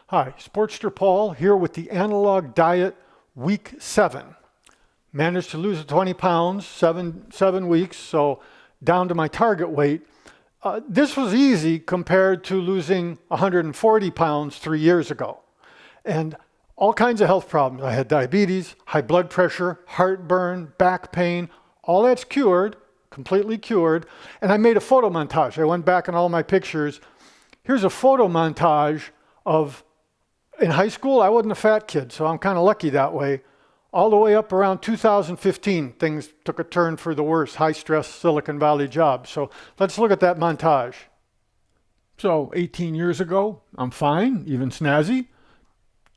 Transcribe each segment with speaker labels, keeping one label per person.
Speaker 1: Hi, Sportster Paul here with the Analog Diet Week 7. Managed to lose 20 pounds, seven weeks, so down to my target weight. This was easy compared to losing 140 pounds 3 years ago. And all kinds of health problems. I had diabetes, high blood pressure, heartburn, back pain, all that's cured, completely cured. And I made a photo montage. I went back in all my pictures. Here's a photo montage of, in high school, I wasn't a fat kid, so I'm kind of lucky that way. All the way up around 2015, things took a turn for the worse, high-stress Silicon Valley job. So let's look at that montage. So 18 years ago, I'm fine, even snazzy.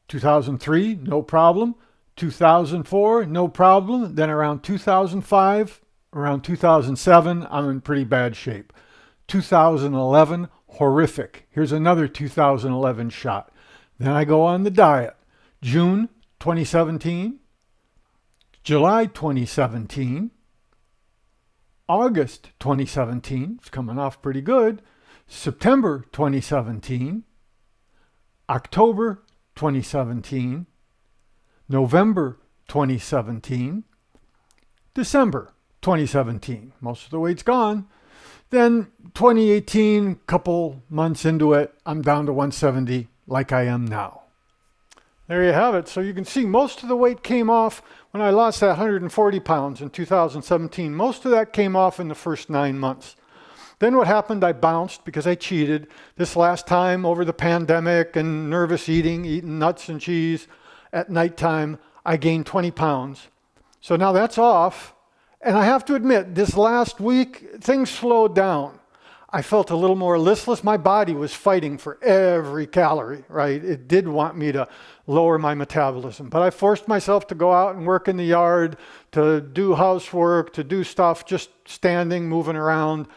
Speaker 1: 2003, no problem. 2004, no problem. Then around 2005, around 2007, I'm in pretty bad shape. 2011, horrific. Here's another 2011 shot. Then I go on the diet. June 2017, July 2017, August 2017, it's coming off pretty good, September 2017, October 2017, November 2017, December 2017. Most of the weight's gone. Then 2018, couple months into it, I'm down to 170 like I am now. There you have it. So you can see most of the weight came off when I lost that 140 pounds in 2017. Most of that came off in the first 9 months. Then what happened, I bounced because I cheated. This last time over the pandemic and nervous eating nuts and cheese at nighttime, I gained 20 pounds. So now that's off. And I have to admit, this last week, things slowed down. I felt a little more listless. My body was fighting for every calorie, right? It did want me to lower my metabolism. But I forced myself to go out and work in the yard, to do housework, to do stuff, just standing, moving around,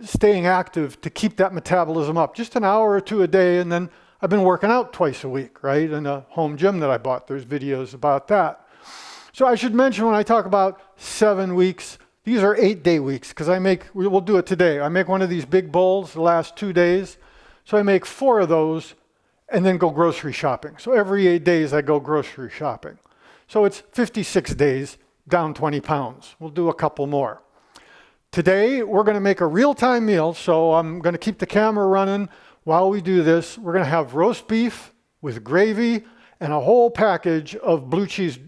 Speaker 1: staying active to keep that metabolism up. Just an hour or two a day, and then I've been working out twice a week, right? In a home gym that I bought. There's videos about that. So I should mention when I talk about 7 weeks, these are 8-day weeks because we'll do it today. I make one of these big bowls the last 2 days. So I make 4 of those and then go grocery shopping. So every 8 days I go grocery shopping. So it's 56 days, down 20 pounds. We'll do a couple more. Today we're going to make a real-time meal. So I'm going to keep the camera running while we do this. We're going to have roast beef with gravy and a whole package of blue cheese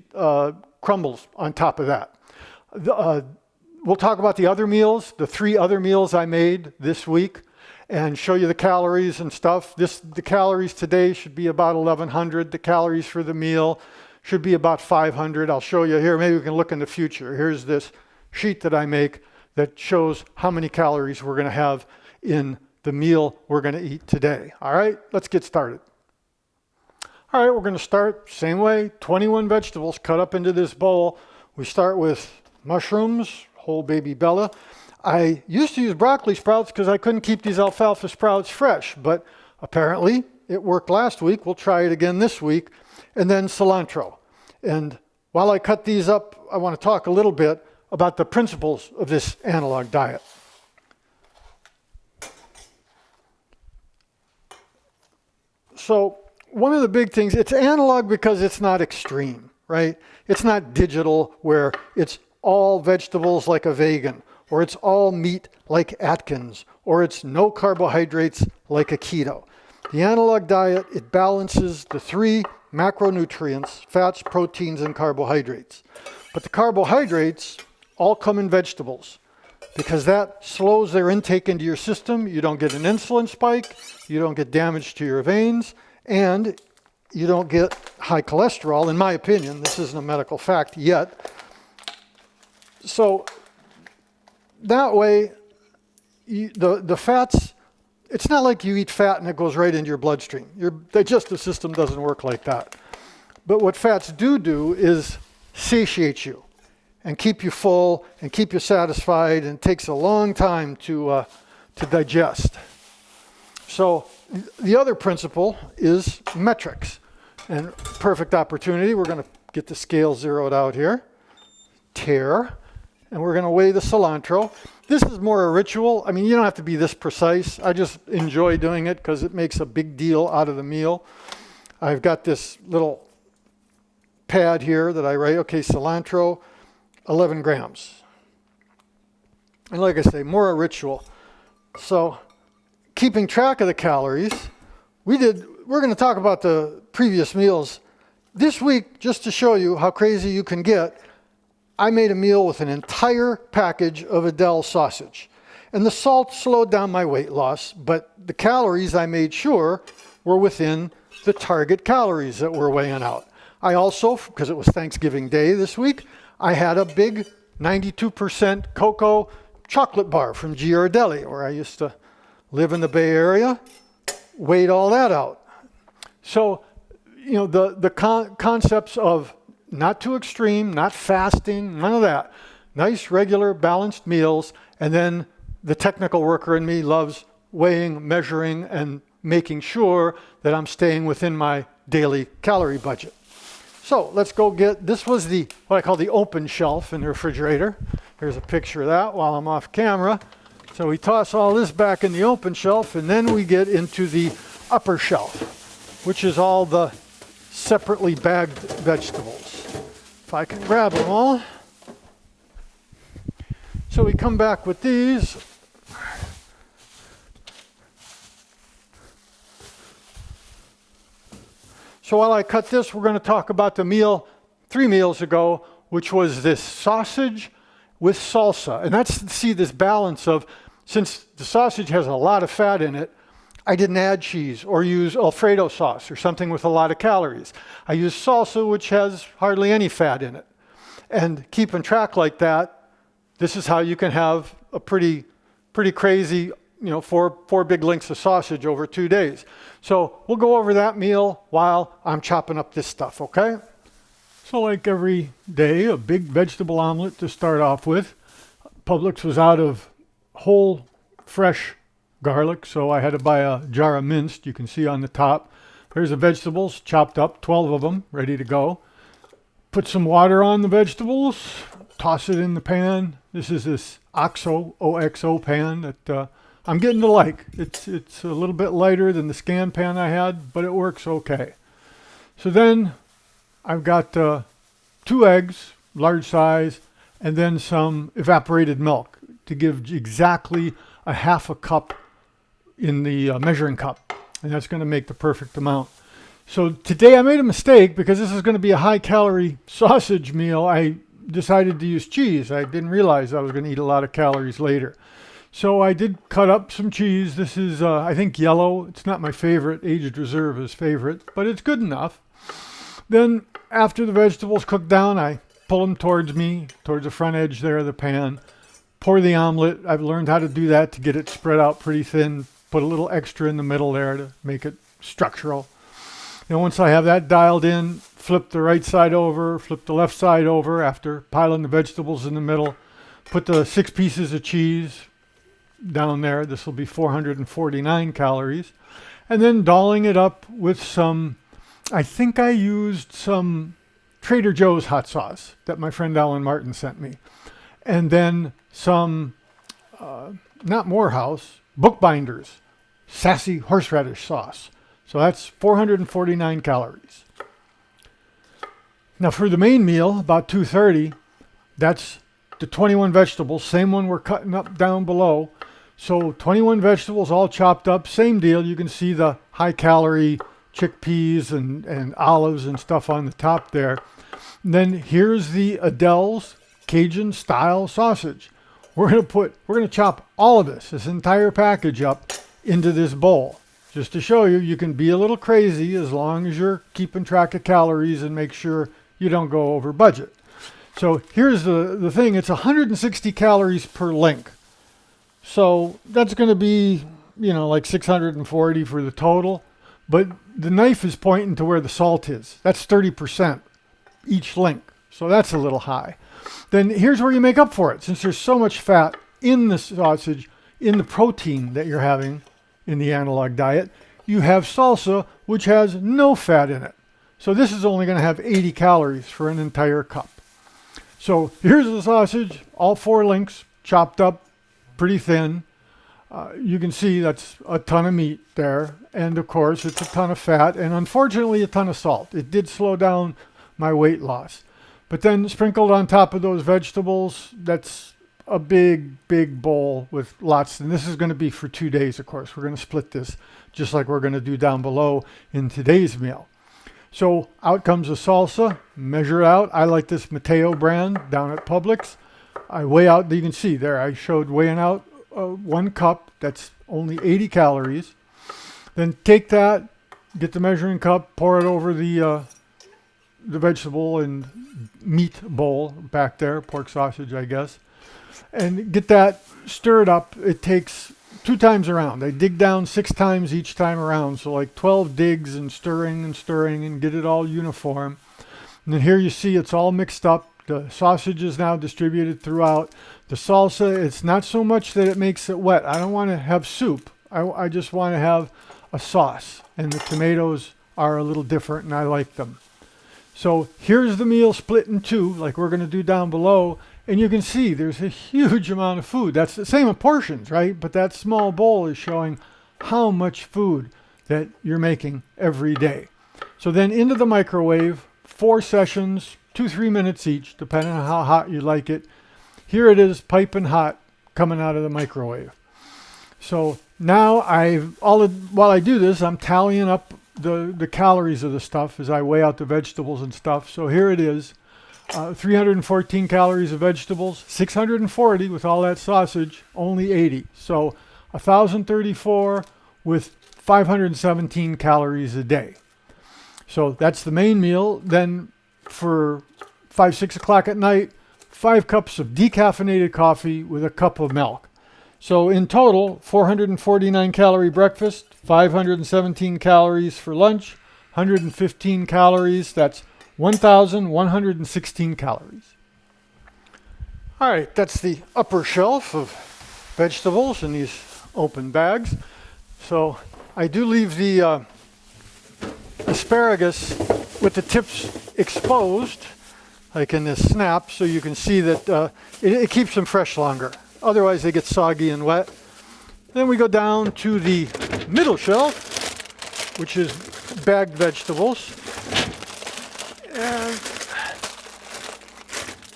Speaker 1: crumbles on top of that. We'll talk about the other meals, the 3 other meals I made this week, and show you the calories and stuff. The calories today should be about 1,100. The calories for the meal should be about 500. I'll show you here. Maybe we can look in the future. Here's this sheet that I make that shows how many calories we're going to have in the meal we're going to eat today. All right, let's get started. All right, we're going to start same way. 21 vegetables cut up into this bowl. We start with mushrooms, whole baby Bella. I used to use broccoli sprouts because I couldn't keep these alfalfa sprouts fresh, but apparently it worked last week. We'll try it again this week. And then cilantro. And while I cut these up, I want to talk a little bit about the principles of this analog diet. So one of the big things, it's analog because it's not extreme, right? It's not digital where it's all vegetables like a vegan, or it's all meat like Atkins, or it's no carbohydrates like a keto. The analog diet, it balances the 3 macronutrients, fats, proteins, and carbohydrates. But the carbohydrates all come in vegetables because that slows their intake into your system. You don't get an insulin spike, you don't get damage to your veins, and you don't get high cholesterol, in my opinion. This isn't a medical fact yet. So that way, the fats, it's not like you eat fat and it goes right into your bloodstream. Your digestive system doesn't work like that. But what fats do is satiate you and keep you full and keep you satisfied, and it takes a long time to digest. So the other principle is metrics. And perfect opportunity, we're going to get the scale zeroed out here. Tare. and we're going to weigh the cilantro. This is more a ritual. I mean, you don't have to be this precise. I just enjoy doing it because it makes a big deal out of the meal. I've got this little pad here that I write, okay, cilantro, 11 grams. And like I say, more a ritual. So keeping track of the calories, we're going to talk about the previous meals. This week, just to show you how crazy you can get, I made a meal with an entire package of Adele sausage. And the salt slowed down my weight loss, but the calories I made sure were within the target calories that we're weighing out. I also, because it was Thanksgiving Day this week, I had a big 92% cocoa chocolate bar from Ghirardelli, where I used to live in the Bay Area, weighed all that out. So, you know, the concepts of not too extreme, not fasting, none of that. Nice, regular, balanced meals, and then the technical worker in me loves weighing, measuring, and making sure that I'm staying within my daily calorie budget. So let's go get, this was what I call the open shelf in the refrigerator. Here's a picture of that while I'm off camera. So we toss all this back in the open shelf, and then we get into the upper shelf, which is all the separately bagged vegetables. If I can grab them all. So we come back with these. So while I cut this, we're going to talk about the meal 3 meals ago, which was this sausage with salsa. And that's to see this balance of, since the sausage has a lot of fat in it, I didn't add cheese or use Alfredo sauce or something with a lot of calories. I used salsa, which has hardly any fat in it. And keeping track like that, this is how you can have a pretty crazy, you know, four big links of sausage over 2 days. So we'll go over that meal while I'm chopping up this stuff, okay? So like every day, a big vegetable omelet to start off with. Publix was out of whole, fresh garlic, so I had to buy a jar of minced. You can see on the top. There's the vegetables, chopped up, 12 of them, ready to go. Put some water on the vegetables, toss it in the pan. This is this OXO pan that I'm getting to like. It's a little bit lighter than the Scanpan I had, but it works okay. So then I've got 2 eggs, large size, and then some evaporated milk to give exactly a half a cup in the measuring cup, and that's going to make the perfect amount. So today I made a mistake because this is going to be a high-calorie sausage meal. I decided to use cheese. I didn't realize I was going to eat a lot of calories later. So I did cut up some cheese. This is, I think, yellow. It's not my favorite. Aged Reserve is favorite, but it's good enough. Then after the vegetables cook down, I pull them towards me, towards the front edge there of the pan. Pour the omelet. I've learned how to do that to get it spread out pretty thin. Put a little extra in the middle there to make it structural. Then once I have that dialed in, flip the right side over, flip the left side over after piling the vegetables in the middle. Put the 6 pieces of cheese down there. This will be 449 calories. And then dolling it up with some, I think I used some Trader Joe's hot sauce that my friend Alan Martin sent me. And then some, not Morehouse, Bookbinders, sassy horseradish sauce. So that's 449 calories. Now for the main meal, about 2:30, that's the 21 vegetables, same one we're cutting up down below. So 21 vegetables all chopped up, same deal. You can see the high calorie chickpeas and olives and stuff on the top there. And then here's the Adele's Cajun style sausage. We're going to chop all of this entire package up into this bowl. Just to show you, you can be a little crazy as long as you're keeping track of calories and make sure you don't go over budget. So here's the thing, it's 160 calories per link. So that's going to be, you know, like 640 for the total. But the knife is pointing to where the salt is. That's 30% each link. So that's a little high. Then here's where you make up for it. Since there's so much fat in the sausage, in the protein that you're having in the analog diet, you have salsa, which has no fat in it. So this is only going to have 80 calories for an entire cup. So here's the sausage, all 4 links, chopped up pretty thin. You can see that's a ton of meat there. And of course, it's a ton of fat and unfortunately a ton of salt. It did slow down my weight loss. But then sprinkled on top of those vegetables, that's a big bowl with lots. And this is going to be for 2 days, of course. We're going to split this just like we're going to do down below in today's meal. So out comes the salsa, measure it out. I like this Mateo brand down at Publix. I weigh out, you can see there, I showed weighing out 1 cup. That's only 80 calories. Then take that, get the measuring cup, pour it over the vegetable and meat bowl back there, pork sausage, I guess, and get that stirred up. It takes 2 times around. I dig down 6 times each time around, so like 12 digs and stirring and get it all uniform. And then here you see it's all mixed up. The sausage is now distributed throughout. The salsa, it's not so much that it makes it wet. I don't want to have soup. I just want to have a sauce. And the tomatoes are a little different and I like them. So here's the meal split in 2 like we're going to do down below. And you can see there's a huge amount of food. That's the same in portions, right? But that small bowl is showing how much food that you're making every day. So then into the microwave, 4 sessions, 2-3 minutes each, depending on how hot you like it. Here it is, piping hot, coming out of the microwave. So now while I do this, I'm tallying up the calories of the stuff as I weigh out the vegetables and stuff. So here it is. 314 calories of vegetables, 640 with all that sausage, only 80. So 1,034 with 517 calories a day. So that's the main meal. Then for 5-6 o'clock at night, 5 cups of decaffeinated coffee with a cup of milk. So in total, 449 calorie breakfast, 517 calories for lunch, 115 calories. That's 1,116 calories. All right, that's the upper shelf of vegetables in these open bags. So I do leave the asparagus with the tips exposed, like in this snap, so you can see that it keeps them fresh longer. Otherwise, they get soggy and wet. Then we go down to the middle shelf, which is bagged vegetables. And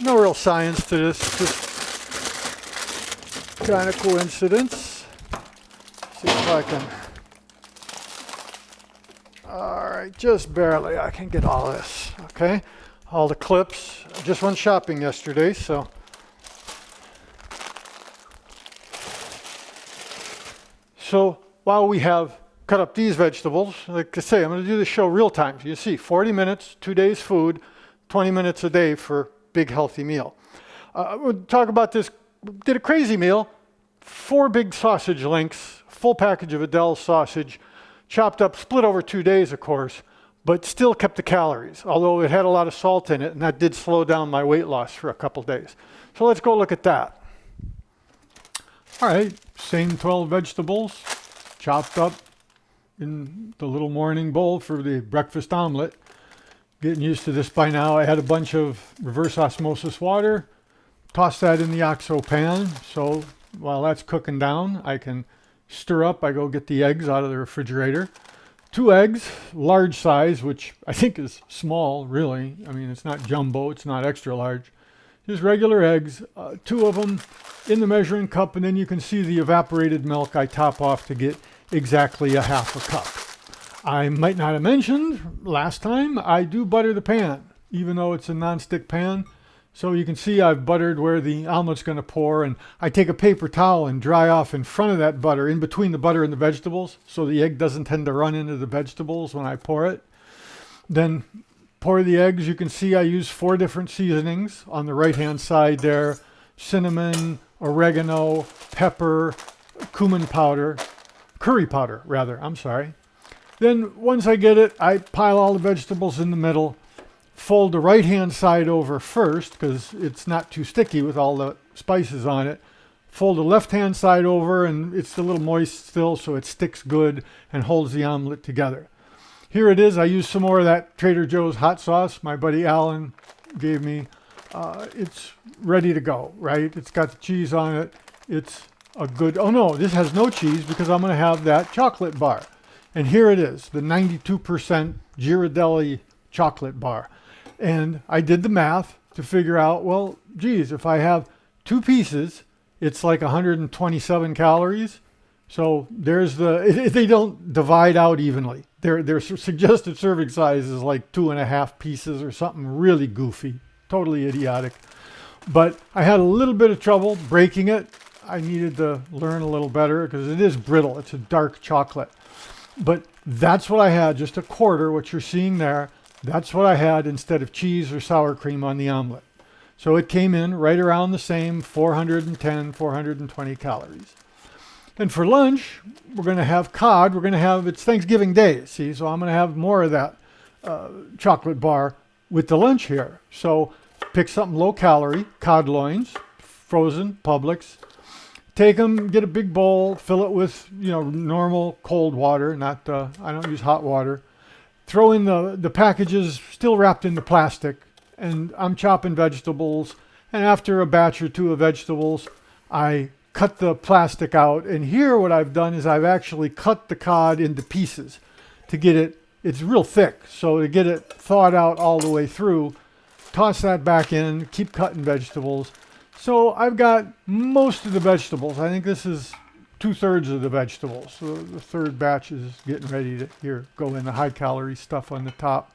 Speaker 1: no real science to this, just kind of coincidence. See if I can. All right, just barely. I can get all this. Okay, all the clips. I just went shopping yesterday, so. So while we have cut up these vegetables, like I say, I'm going to do the show real time. So you see, 40 minutes, 2 days food, 20 minutes a day for big healthy meal. We'll talk about this. Did a crazy meal. 4 big sausage links, full package of Adele sausage, chopped up, split over 2 days, of course, but still kept the calories, although it had a lot of salt in it, and that did slow down my weight loss for a couple days. So let's go look at that. All right, same 12 vegetables, chopped up in the little morning bowl for the breakfast omelet. Getting used to this by now. I had a bunch of reverse osmosis water, tossed that in the OXO pan. So while that's cooking down, I can stir up. I go get the eggs out of the refrigerator. 2 eggs, large size, which I think is small, really. I mean, it's not jumbo, it's not extra large. Just regular eggs, 2 of them in the measuring cup, and then you can see the evaporated milk I top off to get exactly a half a cup. I might not have mentioned last time, I do butter the pan, even though it's a nonstick pan. So you can see I've buttered where the omelet's going to pour, and I take a paper towel and dry off in front of that butter, in between the butter and the vegetables, so the egg doesn't tend to run into the vegetables when I pour it. Then pour the eggs. You can see I use 4 different seasonings on the right-hand side there. Cinnamon, oregano, pepper, cumin powder, curry powder, rather, I'm sorry. Then once I get it, I pile all the vegetables in the middle, fold the right-hand side over first because it's not too sticky with all the spices on it. Fold the left-hand side over, and it's a little moist still, so it sticks good and holds the omelet together. Here it is. I use some more of that Trader Joe's hot sauce my buddy Alan gave me it's ready to go, right? It's got the cheese on it. It's a good, oh no, this has no cheese because I'm going to have that chocolate bar. And here it is, the 92% Ghirardelli chocolate bar. And I did the math to figure out, well, geez, if I have 2 pieces, it's like 127 calories. So there's they don't divide out evenly. Their suggested serving size is like 2.5 pieces or something really goofy, totally idiotic. But I had a little bit of trouble breaking it. I needed to learn a little better because it is brittle. It's a dark chocolate. But that's what I had, just a quarter, what you're seeing there. That's what I had instead of cheese or sour cream on the omelet. So it came in right around the same 410, 420 calories. And for lunch, we're going to have cod. It's Thanksgiving Day, see, so I'm going to have more of that chocolate bar with the lunch here. So pick something low calorie, cod loins, frozen, Publix. Take them, get a big bowl, fill it with, normal cold water, I don't use hot water. Throw in the packages still wrapped in the plastic, and I'm chopping vegetables. And after a batch or 2 of vegetables, I cut the plastic out. And here what I've done is I've actually cut the cod into pieces to get it's real thick. So to get it thawed out all the way through, toss that back in, keep cutting vegetables. So I've got most of the vegetables. I think this is 2/3 of the vegetables. So the third batch is getting ready to go in the high calorie stuff on the top.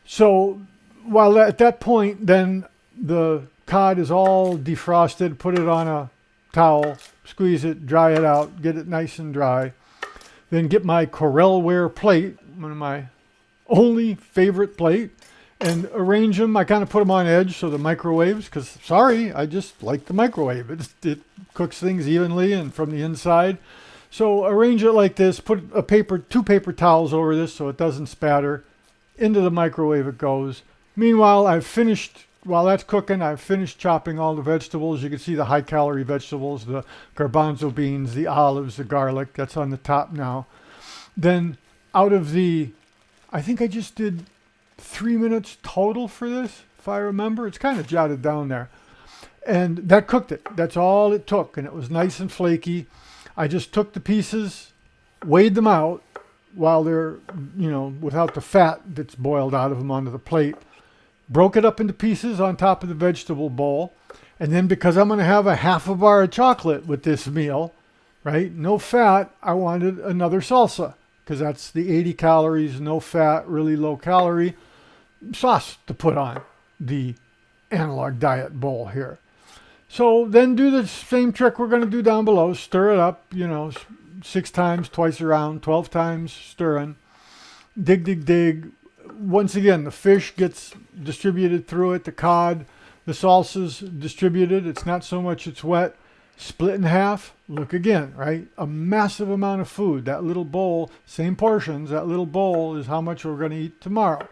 Speaker 1: So while at that point, then the cod is all defrosted, put it on a towel, squeeze it, dry it out, get it nice and dry. Then get my Corelware plate, one of my only favorite plate, and arrange them. I kind of put them on edge so the microwaves, because I just like the microwave. It cooks things evenly and from the inside. So arrange it like this, put 2 paper towels over this so it doesn't spatter. Into the microwave it goes. Meanwhile, while that's cooking, I've finished chopping all the vegetables. You can see the high calorie vegetables, the garbanzo beans, the olives, the garlic, that's on the top now. Then out of I think I just did 3 minutes total for this, if I remember. It's kind of jotted down there. And that cooked it. That's all it took. And it was nice and flaky. I just took the pieces, weighed them out while they're, without the fat that's boiled out of them onto the plate. Broke it up into pieces on top of the vegetable bowl. And then because I'm going to have a half a bar of chocolate with this meal, right? No fat, I wanted another salsa because that's the 80 calories, no fat, really low calorie sauce to put on the analog diet bowl here. So then do the same trick we're going to do down below. Stir it up, 6 times, twice around, 12 times stirring. Dig. Once again, the fish gets distributed through it, the cod, the salsa's distributed. It's not so much it's wet. Split in half. Look again, right? A massive amount of food. That little bowl, same portions, that little bowl is how much we're going to eat tomorrow.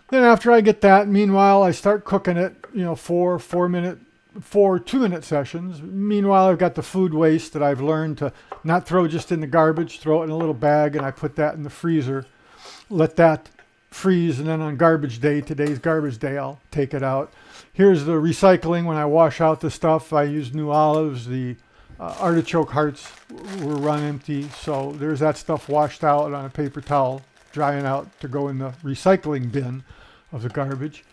Speaker 1: Then after I get that, meanwhile, I start cooking it, 4 2-minute sessions. Meanwhile, I've got the food waste that I've learned to not throw just in the garbage, throw it in a little bag, and I put that in the freezer. Let that freeze, and then on garbage day, today's garbage day, I'll take it out. Here's the recycling. When I wash out the stuff, I use new olives. The artichoke hearts were run empty, so there's that stuff washed out on a paper towel, drying out to go in the recycling bin of the garbage.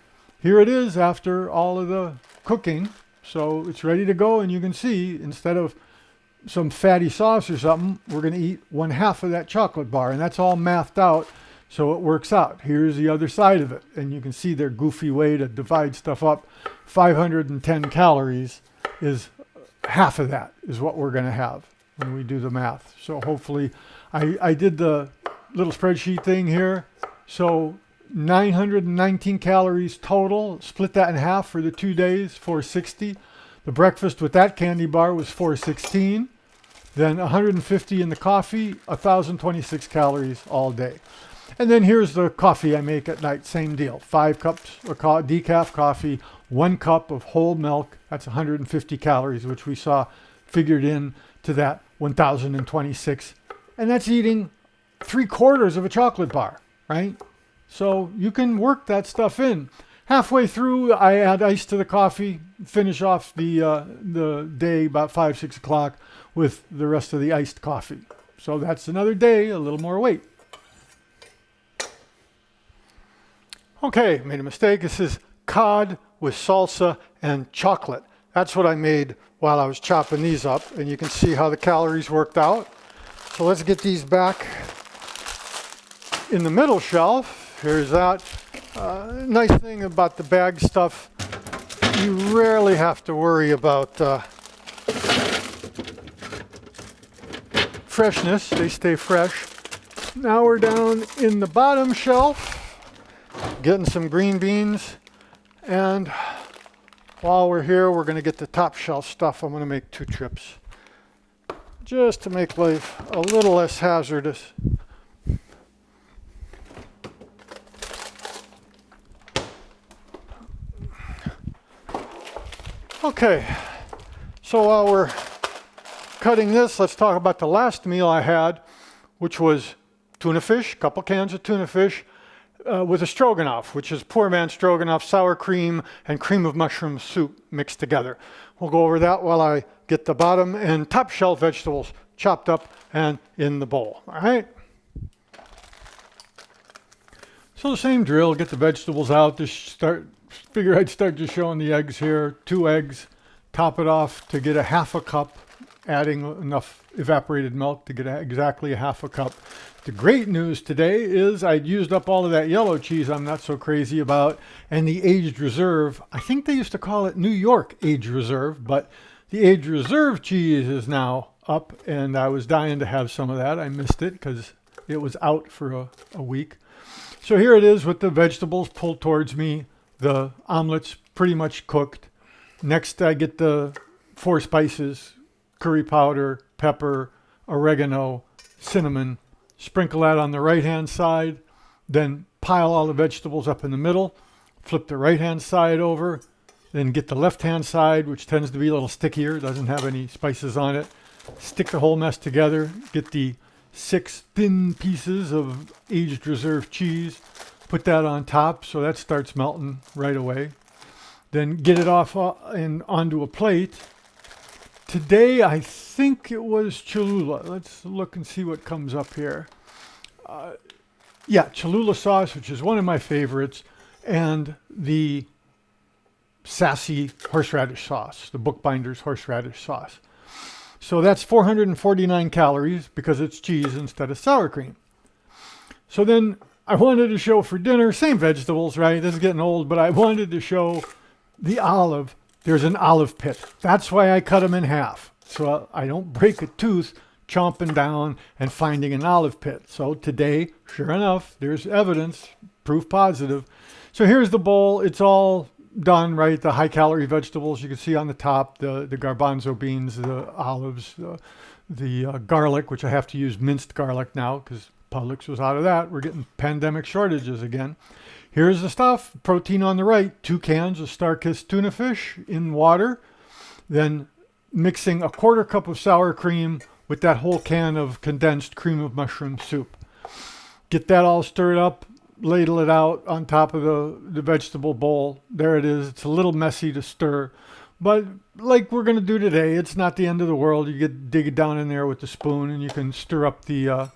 Speaker 1: Here it is after all of the cooking, so it's ready to go, and you can see instead of some fatty sauce or something, we're going to eat 1/2 of that chocolate bar, and that's all mathed out. So it works out. Here's the other side of it. And you can see their goofy way to divide stuff up. 510 calories is half of that is what we're going to have when we do the math. So hopefully I did the little spreadsheet thing here. So 919 calories total. Split that in half for the 2 days, 460. The breakfast with that candy bar was 416. Then 150 in the coffee, 1,026 calories all day. And then here's the coffee I make at night, same deal. 5 cups of decaf coffee, 1 cup of whole milk. That's 150 calories, which we saw figured in to that 1,026. And that's eating 3/4 of a chocolate bar, right? So you can work that stuff in. Halfway through, I add ice to the coffee, finish off the day about 5, 6 o'clock with the rest of the iced coffee. So that's another day, a little more weight. Okay, made a mistake. This is cod with salsa and chocolate. That's what I made while I was chopping these up, and you can see how the calories worked out. So let's get these back in the middle shelf. Here's that. Nice thing about the bag stuff, you rarely have to worry about freshness. They stay fresh. Now we're down in the bottom shelf, getting some green beans. And while we're here, we're going to get the top shelf stuff. I'm going to make 2 trips just to make life a little less hazardous. Okay, so while we're cutting this, let's talk about the last meal I had, which was tuna fish, a couple cans of tuna fish, with a stroganoff, which is poor man stroganoff, sour cream, and cream of mushroom soup mixed together. We'll go over that while I get the bottom and top shelf vegetables chopped up and in the bowl. All right? So the same drill, get the vegetables out. Figure I'd start just showing the eggs here. 2 eggs, top it off to get a half a cup, adding enough evaporated milk to get exactly a half a cup. The great news today is I'd used up all of that yellow cheese I'm not so crazy about, and the aged reserve. I think they used to call it New York aged reserve, but the aged reserve cheese is now up, and I was dying to have some of that. I missed it because it was out for a week. So here it is with the vegetables pulled towards me. The omelet's pretty much cooked. Next, I get the 4 spices, curry powder, pepper, oregano, cinnamon. Sprinkle that on the right-hand side. Then pile all the vegetables up in the middle. Flip the right-hand side over. Then get the left-hand side, which tends to be a little stickier. Doesn't have any spices on it. Stick the whole mess together. Get the 6 thin pieces of aged reserve cheese. Put that on top so that starts melting right away. Then get it off and onto a plate. Today I think it was Cholula. Let's look and see what comes up here. Cholula sauce, which is one of my favorites, and the sassy horseradish sauce, the Bookbinder's horseradish sauce. So that's 449 calories because it's cheese instead of sour cream. So then I wanted to show for dinner, same vegetables, right? This is getting old, but I wanted to show the olive. There's an olive pit. That's why I cut them in half. So I don't break a tooth chomping down and finding an olive pit. So today, sure enough, there's evidence, proof positive. So here's the bowl. It's all done, right? The high-calorie vegetables you can see on the top, the garbanzo beans, the olives, the garlic, which I have to use minced garlic now because Publix was out of that. We're getting pandemic shortages again. Here's the stuff. Protein on the right. 2 cans of Star-Kissed tuna fish in water. Then mixing a 1/4 cup of sour cream with that whole can of condensed cream of mushroom soup. Get that all stirred up. Ladle it out on top of the vegetable bowl. There it is. It's a little messy to stir. But like we're going to do today, it's not the end of the world. You dig it down in there with the spoon and you can stir up the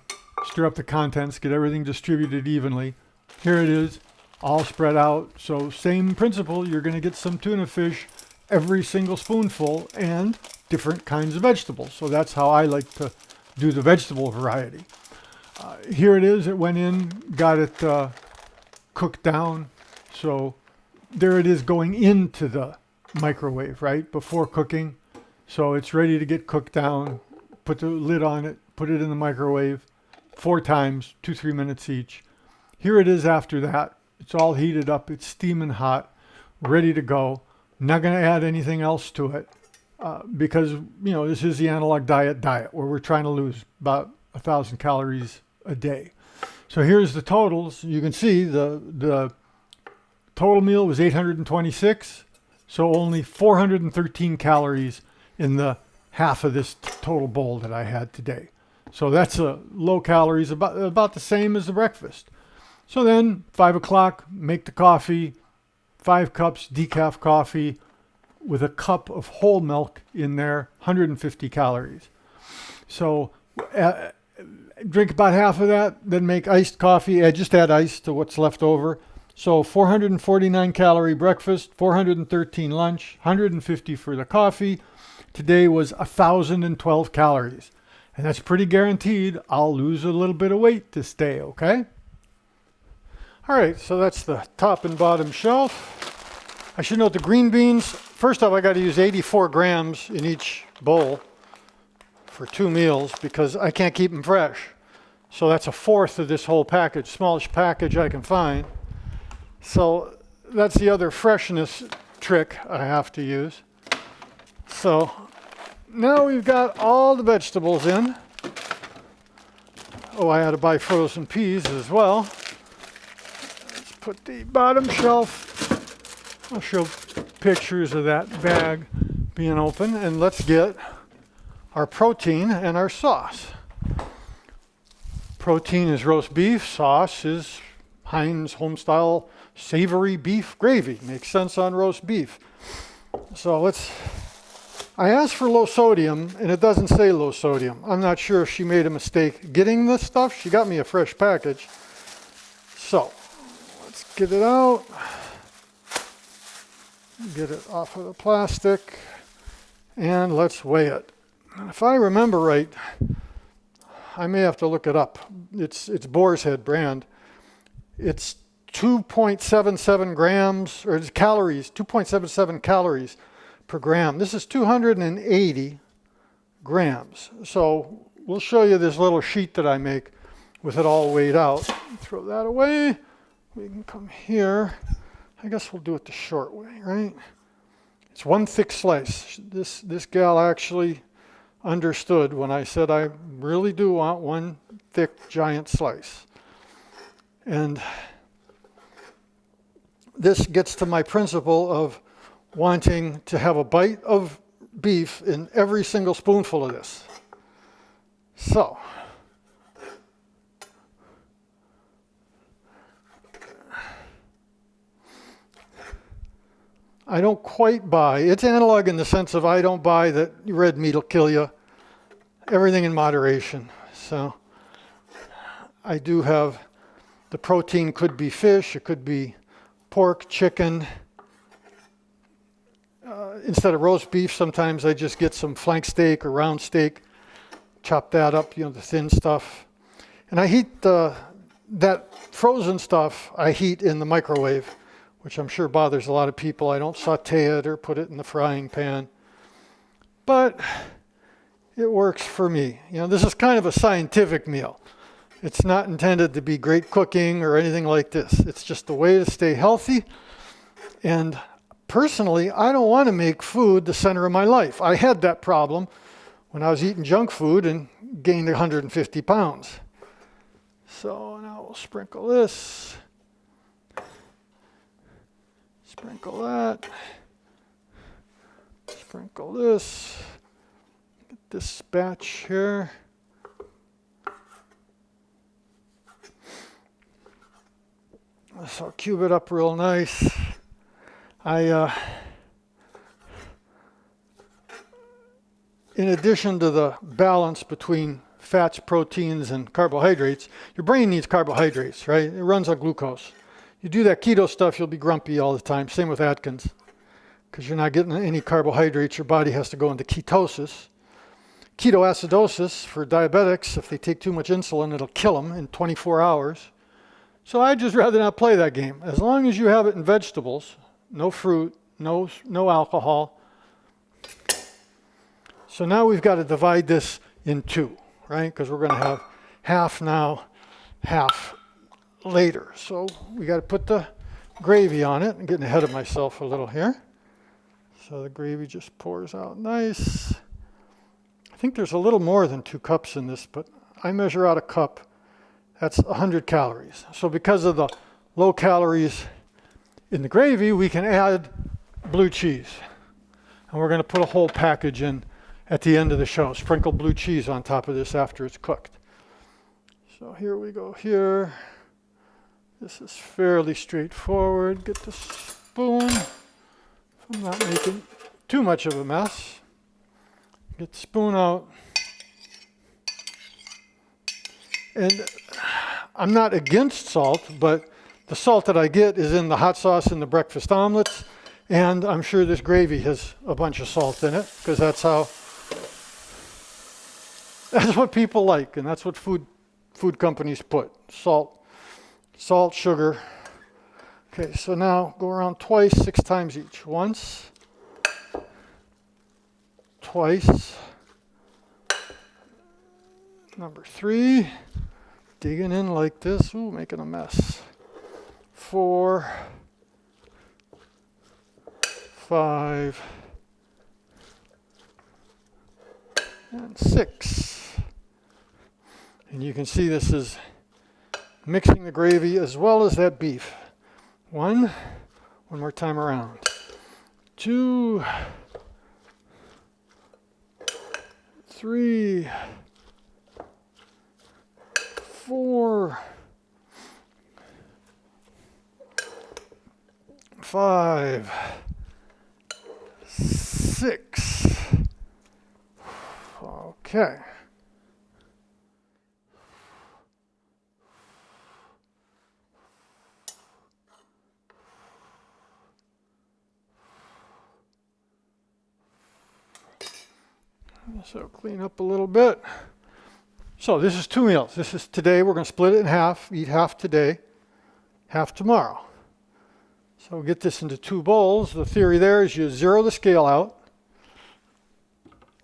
Speaker 1: contents, get everything distributed evenly. Here it is, all spread out. So same principle, you're going to get some tuna fish every single spoonful and different kinds of vegetables. So that's how I like to do the vegetable variety. Here it is, it went in, got it cooked down. So there it is going into the microwave, right, before cooking. So it's ready to get cooked down. Put the lid on it, put it in the microwave 4 times, 2-3 minutes each. Here it is after that. It's all heated up. It's steaming hot, ready to go. Not going to add anything else to it because, this is the analog diet where we're trying to lose about 1,000 calories a day. So here's the totals. You can see the total meal was 826. So only 413 calories in the half of this total bowl that I had today. So that's low calories, about the same as the breakfast. So then 5 o'clock, make the coffee, 5 cups decaf coffee with a cup of whole milk in there, 150 calories. So drink about half of that, then make iced coffee. Just add ice to what's left over. So 449 calorie breakfast, 413 lunch, 150 for the coffee. Today was 1,012 calories. And that's pretty guaranteed I'll lose a little bit of weight this day, okay? All right, so that's the top and bottom shelf. I should note the green beans. First off, I got to use 84 grams in each bowl for 2 meals because I can't keep them fresh. So that's a fourth of this whole package, smallest package I can find. So that's the other freshness trick I have to use. So now we've got all the vegetables in. Oh, I had to buy frozen peas as well. Let's put the bottom shelf. I'll show pictures of that bag being open, and let's get our protein and our sauce. Protein is roast beef, sauce is Heinz homestyle savory beef gravy. Makes sense on roast beef. So I asked for low sodium and it doesn't say low sodium. I'm not sure if she made a mistake getting this stuff. She got me a fresh package. So let's get it out. Get it off of the plastic and let's weigh it. And if I remember right, I may have to look it up. It's Boar's Head brand. It's 2.77 grams, or it's calories, 2.77 calories per gram. This is 280 grams. So we'll show you this little sheet that I make with it all weighed out. Throw that away. We can come here. I guess we'll do it the short way, right? It's one thick slice. This gal actually understood when I said I really do want one thick giant slice. And this gets to my principle of wanting to have a bite of beef in every single spoonful of this. So, I don't quite buy, it's analog in the sense of I don't buy that red meat will kill you. Everything in moderation. So, I do have, the protein could be fish, it could be pork, chicken. Instead of roast beef, sometimes I just get some flank steak or round steak, chop that up, the thin stuff. And I heat that frozen stuff, I heat in the microwave, which I'm sure bothers a lot of people. I don't saute it or put it in the frying pan. But it works for me. This is kind of a scientific meal. It's not intended to be great cooking or anything like this. It's just a way to stay healthy. And personally, I don't want to make food the center of my life. I had that problem when I was eating junk food and gained 150 pounds. So now we'll sprinkle this. Sprinkle that. Sprinkle this. Get this batch here. So I'll cube it up real nice. In addition to the balance between fats, proteins, and carbohydrates, your brain needs carbohydrates, right? It runs on glucose. You do that keto stuff, you'll be grumpy all the time. Same with Atkins. Because you're not getting any carbohydrates, your body has to go into ketosis. Ketoacidosis for diabetics, if they take too much insulin, it'll kill them in 24 hours. So I'd just rather not play that game. As long as you have it in vegetables, no fruit, no alcohol. So now we've got to divide this in two, right? Because we're going to have half now, half later. So we got to put the gravy on it. I'm getting ahead of myself a little here. So the gravy just pours out nice. I think there's a little more than 2 cups in this, but I measure out a cup. That's 100 calories. So because of the low calories in the gravy, we can add blue cheese. And we're going to put a whole package in at the end of the show. Sprinkle blue cheese on top of this after it's cooked. So here we go here. This is fairly straightforward. Get this spoon, if I'm not making too much of a mess. Get the spoon out. And I'm not against salt, but the salt that I get is in the hot sauce and the breakfast omelets. And I'm sure this gravy has a bunch of salt in it, because that's what people like, and that's what food companies put. Salt, sugar. Okay, so now go around twice, 6 times each. Once, twice. Number 3, digging in like this. Ooh, making a mess. 4, 5, and 6. And you can see this is mixing the gravy as well as that beef. 1 more time around. 2, 3, 4, 5, 6. Okay. So clean up a little bit. So this is 2 meals. This is today. We're going to split it in half. Eat half today, half tomorrow. So get this into 2 bowls. The theory there is you zero the scale out.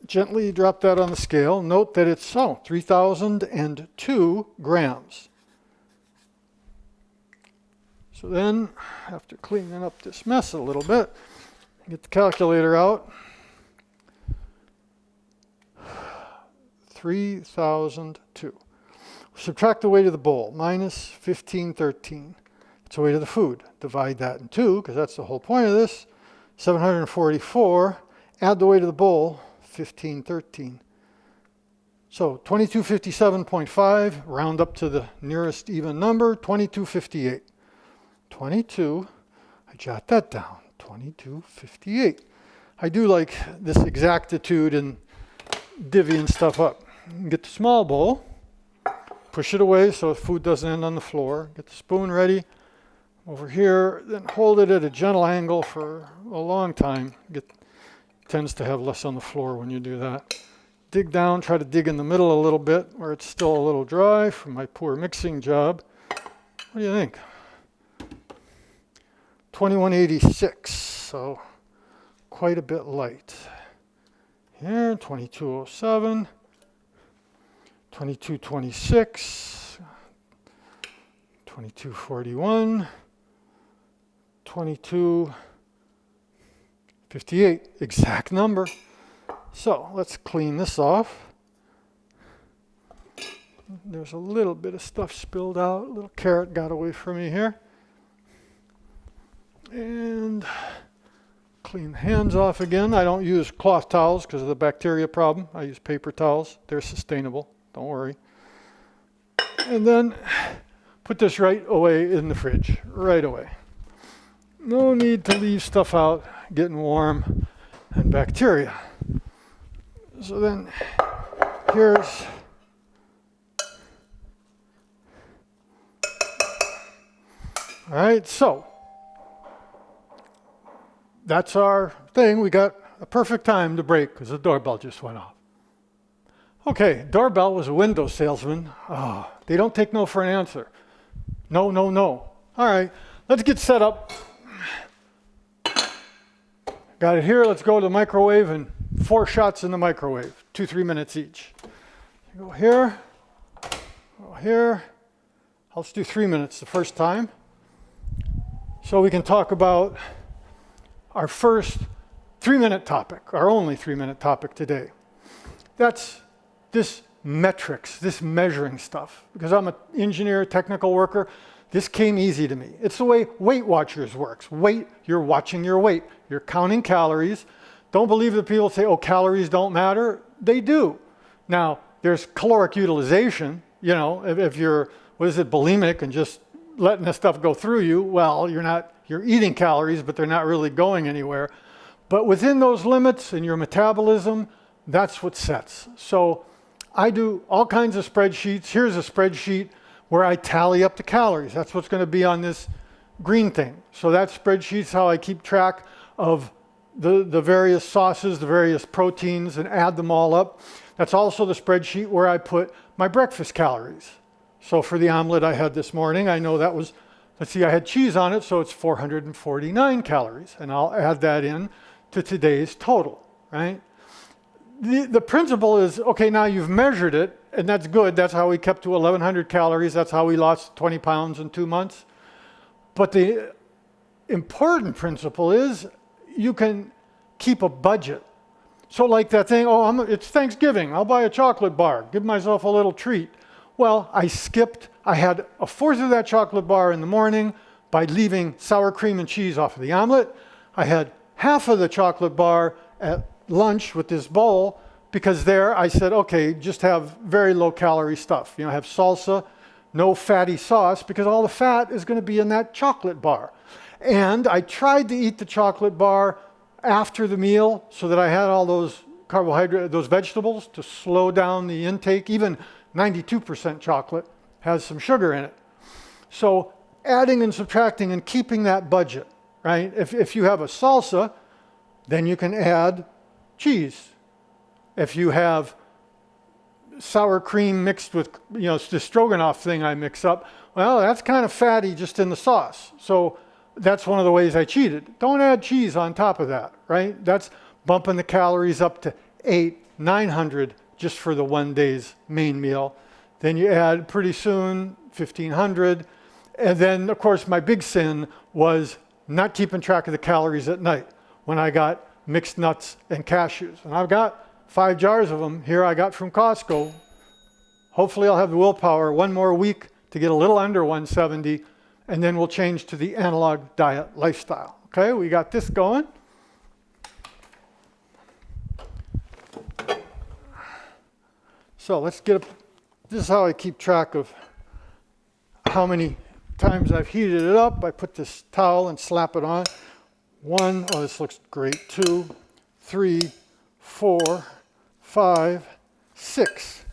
Speaker 1: Gently drop that on the scale. Note that it's 3,002 grams. So then, after cleaning up this mess a little bit, get the calculator out. 3,002. Subtract the weight of the bowl, minus 1513. It's the weight of the food. Divide that in 2, because that's the whole point of this. 744. Add the weight of the bowl, 1513. So 2257.5, round up to the nearest even number, 2258. 22, I jot that down, 2258. I do like this exactitude and divvying stuff up. Get the small bowl, push it away so the food doesn't end on the floor. Get the spoon ready over here, then hold it at a gentle angle for a long time. Tends to have less on the floor when you do that. Dig down, try to dig in the middle a little bit where it's still a little dry from my poor mixing job. What do you think? 2186, so quite a bit light. Here, 2207, 2226, 2241, 2258, exact number. So let's clean this off. There's a little bit of stuff spilled out, a little carrot got away from me here. And clean the hands off again. I don't use cloth towels because of the bacteria problem. I use paper towels. They're sustainable. Don't worry. And then put this right away in the fridge. Right away. No need to leave stuff out getting warm and bacteria. So then here's all right, so that's our thing. We got a perfect time to break because the doorbell just went off. Okay, doorbell was a window salesman. Oh, they don't take no for an answer. No, no, no. All right, let's get set up. Got it here. Let's go to the microwave and 4 shots in the microwave, 2-3 minutes each. Go here, go here. Let's do 3 minutes the first time. So we can talk about our first 3-minute topic, our only 3-minute topic today. That's this metrics, this measuring stuff. Because I'm an engineer, technical worker, this came easy to me. It's the way Weight Watchers works. Weight, you're watching your weight. You're counting calories. Don't believe that people say, oh, calories don't matter. They do. Now, there's caloric utilization. You know, if you're, bulimic and just letting the stuff go through you, well, you're eating calories, but they're not really going anywhere. But within those limits in your metabolism, that's what sets. So I do all kinds of spreadsheets. Here's a spreadsheet where I tally up the calories. That's what's going to be on this green thing. So that spreadsheet's how I keep track of the various sauces, the various proteins, and add them all up. That's also the spreadsheet where I put my breakfast calories. So for the omelet I had this morning, I know that was, let's see, I had cheese on it, so it's 449 calories. And I'll add that in to today's total, right? The principle is, okay, now you've measured it, and that's good. That's how we kept to 1,100 calories. That's how we lost 20 pounds in 2 months. But the important principle is you can keep a budget. So like that thing, it's Thanksgiving, I'll buy a chocolate bar, give myself a little treat. Well, I had a fourth of that chocolate bar in the morning by leaving sour cream and cheese off of the omelet. I had half of the chocolate bar at lunch with this bowl, because there I said, okay, just have very low calorie stuff. Have salsa, no fatty sauce, because all the fat is going to be in that chocolate bar. And I tried to eat the chocolate bar after the meal so that I had all those carbohydrates, those vegetables, to slow down the intake. Even 92% chocolate has some sugar in it. So adding and subtracting and keeping that budget, right? If you have a salsa, then you can add cheese. If you have sour cream mixed with, the stroganoff thing I mix up, well, that's kind of fatty just in the sauce. So that's one of the ways I cheated. Don't add cheese on top of that, right? That's bumping the calories up to 900 just for the one day's main meal. Then you add pretty soon 1,500. And then, of course, my big sin was not keeping track of the calories at night when I got mixed nuts and cashews. And I've got 5 jars of them here I got from Costco. Hopefully I'll have the willpower one more week to get a little under 170, and then we'll change to the analog diet lifestyle. Okay, we got this going. So let's this is how I keep track of how many times I've heated it up. I put this towel and slap it on. 1, this looks great. 2, 3, 4, 5, 6.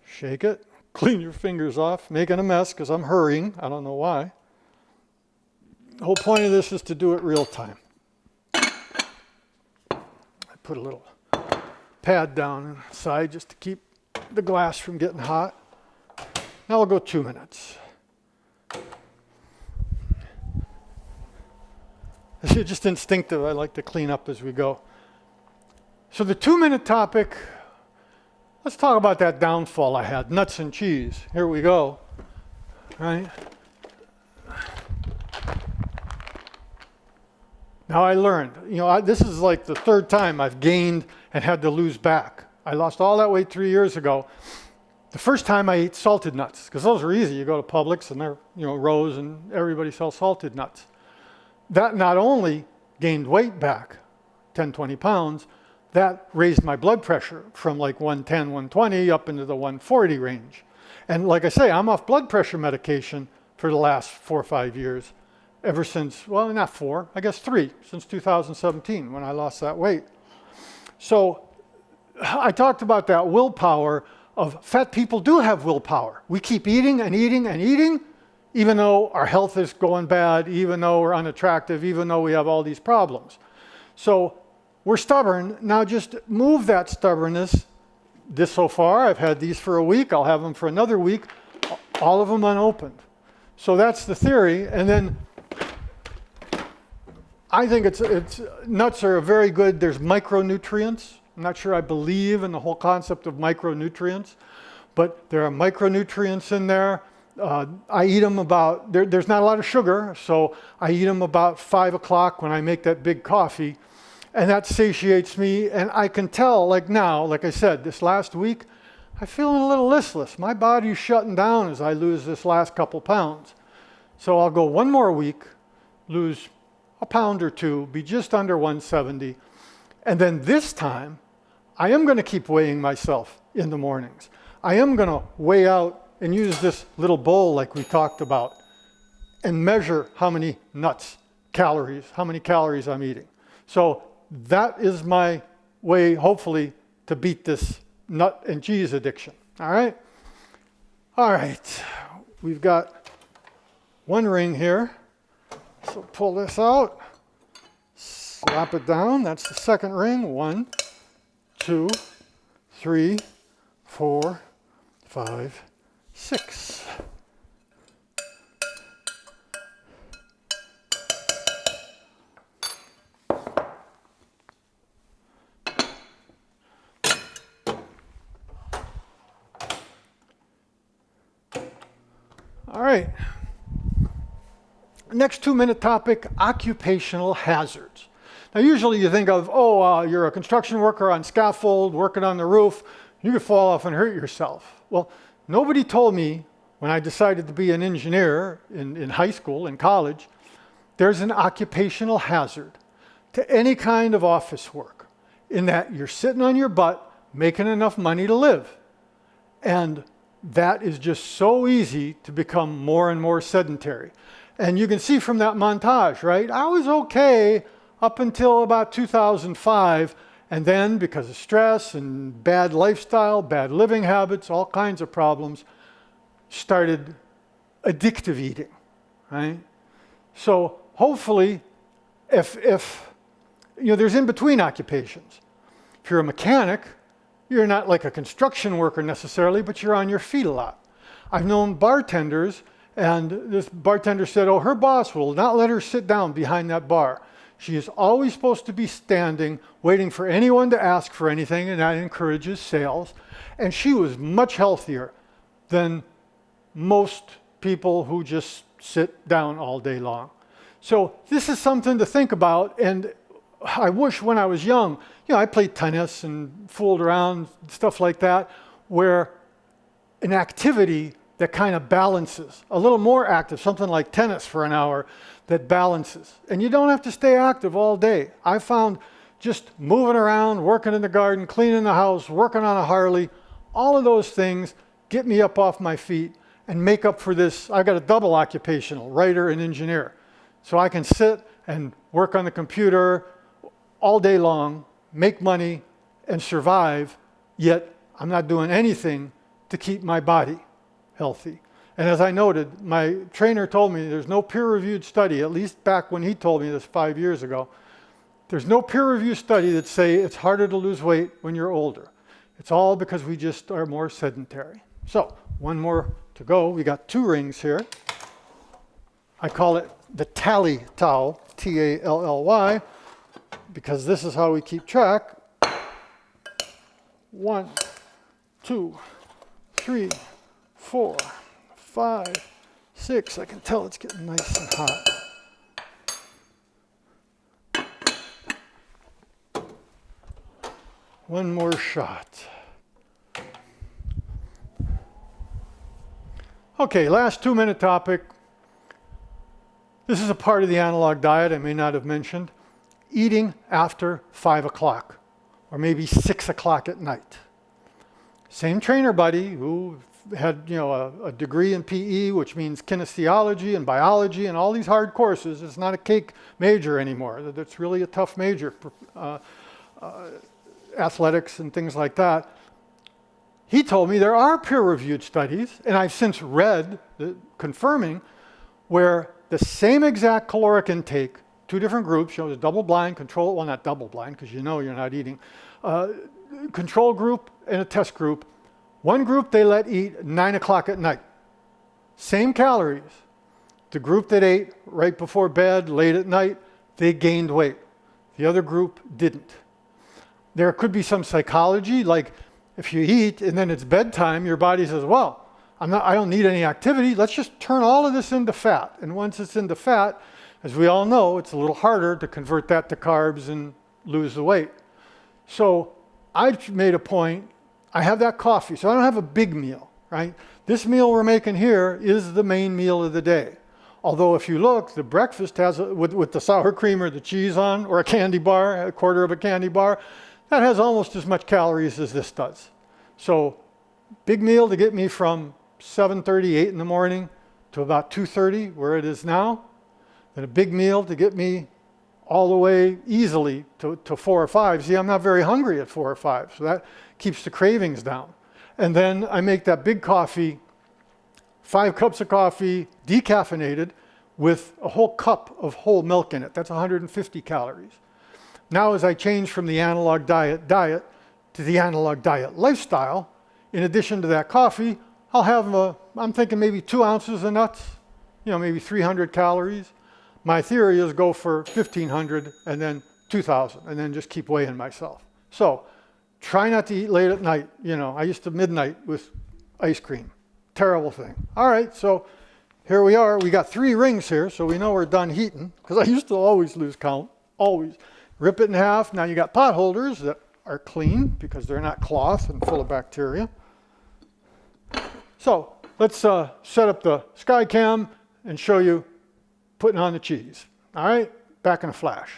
Speaker 1: Shake it, clean your fingers off, making a mess because I'm hurrying. I don't know why. The whole point of this is to do it real time. I put a little pad down inside just to keep the glass from getting hot. Now we'll go 2 minutes. It's just instinctive. I like to clean up as we go. So the 2-minute topic, let's talk about that downfall I had, nuts and cheese. Here we go, right? Now I learned, this is like the 3rd time I've gained and had to lose back. I lost all that weight 3 years ago. The first time I ate salted nuts, because those are easy. You go to Publix and they're, rows and everybody sells salted nuts. That not only gained weight back, 10, 20 pounds, that raised my blood pressure from like 110, 120 up into the 140 range. And like I say, I'm off blood pressure medication for the last 4 or 5 years, ever since, well, not 4, I guess 3, since 2017 when I lost that weight. So I talked about that willpower of fat people do have willpower. We keep eating and eating and eating, even though our health is going bad, even though we're unattractive, even though we have all these problems. So we're stubborn. Now just move that stubbornness. This so far, I've had these for a week. I'll have them for another week. All of them unopened. So that's the theory. And then I think nuts are very good. There's micronutrients. I'm not sure I believe in the whole concept of micronutrients, but there are micronutrients in there. I eat them there's not a lot of sugar, so I eat them about 5 o'clock when I make that big coffee, and that satiates me, and I can tell, like now, like I said, this last week, I'm feeling a little listless. My body's shutting down as I lose this last couple pounds. So I'll go one more week, lose a pound or 2, be just under 170, and then this time, I am going to keep weighing myself in the mornings. I am going to weigh out and use this little bowl like we talked about. and measure how many how many calories I'm eating. So that is my way, hopefully, to beat this nut and cheese addiction. All right? All right. We've got one ring here. So pull this out, slap it down. That's the second ring. 1, 2, 3, 4, 5, 6. All right. Next 2-minute topic, occupational hazards. Now usually you think of, you're a construction worker on scaffold, working on the roof, you could fall off and hurt yourself. Well, nobody told me when I decided to be an engineer in high school, in college, there's an occupational hazard to any kind of office work in that you're sitting on your butt making enough money to live. And that is just so easy to become more and more sedentary. And you can see from that montage, right? I was okay up until about 2005, and then because of stress and bad lifestyle, bad living habits, all kinds of problems, started addictive eating, right? So hopefully, if there's in-between occupations. If you're a mechanic, you're not like a construction worker necessarily, but you're on your feet a lot. I've known bartenders, and this bartender said, her boss will not let her sit down behind that bar. She is always supposed to be standing, waiting for anyone to ask for anything, and that encourages sales. And she was much healthier than most people who just sit down all day long. So this is something to think about, and I wish when I was young, I played tennis and fooled around, stuff like that, where an activity that kind of balances, a little more active, something like tennis for an hour that balances. And you don't have to stay active all day. I found just moving around, working in the garden, cleaning the house, working on a Harley, all of those things get me up off my feet and make up for this. I got a double occupational, writer and engineer. So I can sit and work on the computer all day long, make money, and survive, yet I'm not doing anything to keep my body healthy. And as I noted, my trainer told me there's no peer-reviewed study, at least back when he told me this 5 years ago, there's no peer-reviewed study that say it's harder to lose weight when you're older. It's all because we just are more sedentary. So, one more to go. We got 2 rings here. I call it the tally towel, T-A-L-L-Y, because this is how we keep track. 1, 2, 3, 4, 5, 6. I can tell it's getting nice and hot. One more shot. Okay, last 2-minute topic. This is a part of the analog diet I may not have mentioned. Eating after 5 o'clock, or maybe 6 o'clock at night. Same trainer buddy who had a degree in PE, which means kinesiology and biology and all these hard courses. It's not a cake major anymore. That's really a tough major, athletics and things like that. He told me there are peer-reviewed studies, and I've since read confirming, where the same exact caloric intake, 2 different groups, there's double-blind, well, not double-blind, because you're not eating, control group and a test group. One group they let eat 9 o'clock at night. Same calories. The group that ate right before bed, late at night, they gained weight. The other group didn't. There could be some psychology, like if you eat and then it's bedtime, your body says, well, I don't need any activity. Let's just turn all of this into fat. And once it's into fat, as we all know, it's a little harder to convert that to carbs and lose the weight. So I've made a point, I have that coffee, so I don't have a big meal, right? This meal we're making here is the main meal of the day. Although if you look, the breakfast has, with the sour cream or the cheese on, or a candy bar, a quarter of a candy bar, that has almost as much calories as this does. So big meal to get me from 7:30, 8 in the morning to about 230, where it is now. Then a big meal to get me all the way easily to 4 or 5. See, I'm not very hungry at 4 or 5, so that keeps the cravings down. And then I make that big coffee, 5 cups of coffee, decaffeinated, with a whole cup of whole milk in it. That's 150 calories. Now, as I change from the analog diet to the analog diet lifestyle, in addition to that coffee, I'll have, I'm thinking maybe 2 ounces of nuts, maybe 300 calories. My theory is go for 1,500 and then 2,000 and then just keep weighing myself. So try not to eat late at night. I used to midnight with ice cream. Terrible thing. All right, so here we are. We got 3 rings here, so we know we're done heating, because I used to always lose count, always. Rip it in half. Now you got pot holders that are clean because they're not cloth and full of bacteria. So let's set up the Skycam and show you putting on the cheese. All right, back in a flash.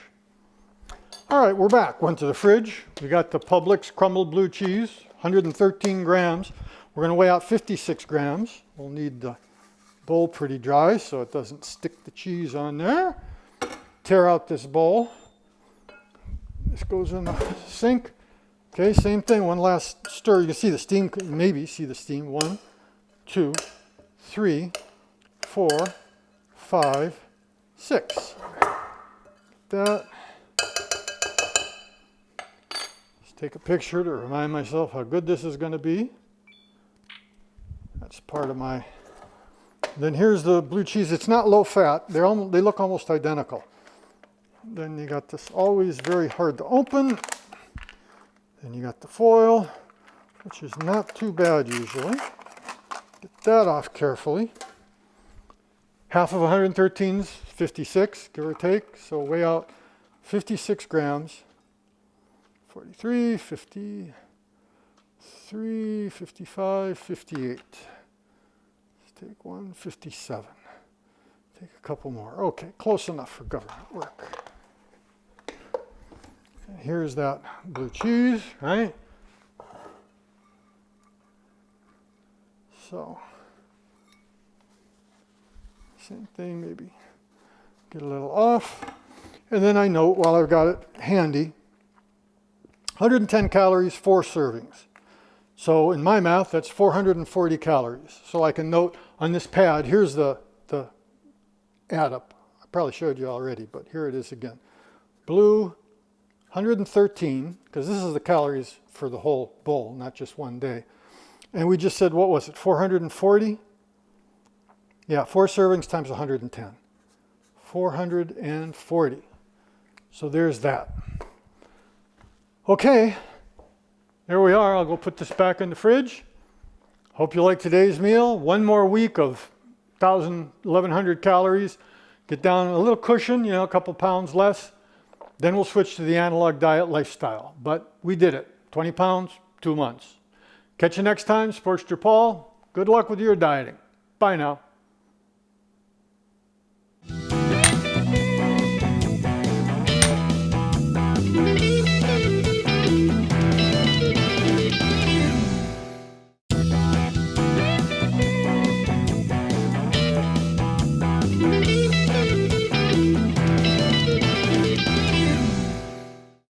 Speaker 1: All right, we're back. Went to the fridge. We got the Publix crumbled blue cheese, 113 grams. We're going to weigh out 56 grams. We'll need the bowl pretty dry so it doesn't stick the cheese on there. Tear out this bowl. This goes in the sink. Okay, same thing. One last stir. You can see the steam, maybe see the steam. 1, 2, 3, 4, 5, 6. That. Just take a picture to remind myself how good this is going to be. That's part of my. Then here's the blue cheese. It's not low fat. They look almost identical. Then you got this, always very hard to open. Then you got the foil, which is not too bad usually. Get that off carefully. Half of 113 is 56, give or take. So weigh out 56 grams. 43, 53, 55, 58. Let's take 157. Take a couple more. Okay, close enough for government work. Here's that blue cheese, right? So, same thing, maybe get a little off. And then I note, while I've got it handy, 110 calories, 4 servings. So in my math, that's 440 calories. So I can note on this pad, here's the add up. I probably showed you already, but here it is again. Blue, 113, because this is the calories for the whole bowl, not just one day. And we just said, what was it, 440? Yeah, 4 servings times 110. 440. So there's that. Okay, there we are. I'll go put this back in the fridge. Hope you like today's meal. 1 more week of 1,100 calories. Get down a little cushion, a couple pounds less. Then we'll switch to the analog diet lifestyle. But we did it. 20 pounds, 2 months. Catch you next time. Sportster Paul. Good luck with your dieting. Bye now.